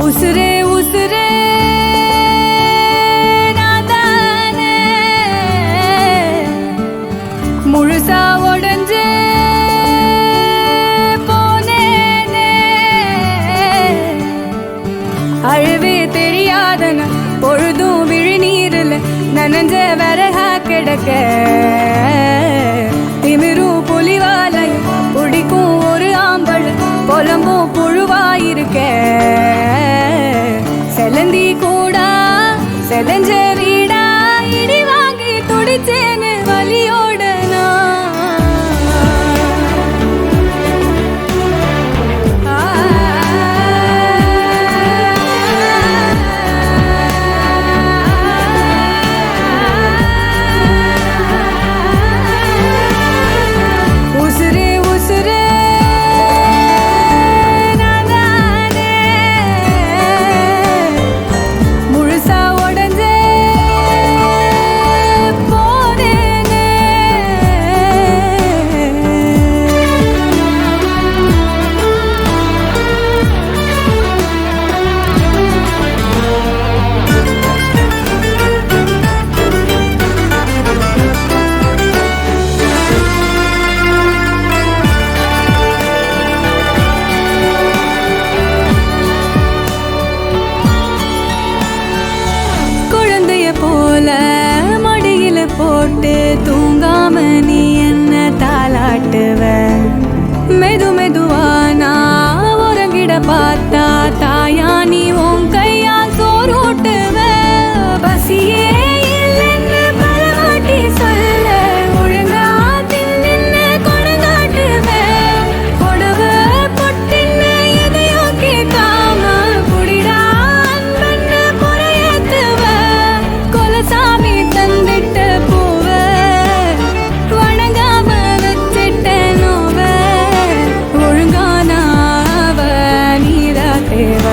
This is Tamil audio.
உசுரே உசுரே நாதானே முழுசா உடஞ்சே போனேனே அழுவே தெரியாதன பொழுதும் விழிநீரில் நனஞ்ச வரகா கிடக்க திமிரும் புலிவாலை பிடிக்கும் ஒரு ஆம்பள் புலம்பும் புழுவாயிருக்க செலந்தி கூடா செதஞ்ச வீடா இடி வாங்கி துடிச்சேன்னு வலியோட மடியில போட்டு தூங்காம நீ என்ன தாலாட்டுவ மெது மெதுவா நான் உறங்கிட பார்த்தா தாயா நீ உன் கையா சோறுட்டுவ பசியே இல்லைன்னு பலவாட்டி சொல்ல ஒழுங்கா தின்னு கொடங்காட்டுவ கொடவ பொட்டின்னு எதையோ கேட்காம குடிடா அன்பன்னு புறையேத்துவ கொலசாமி தந்திட்ட பூவ வணங்காம வச்சிட்ட நோவ ஒழுங்கானாவ நீதா தேவ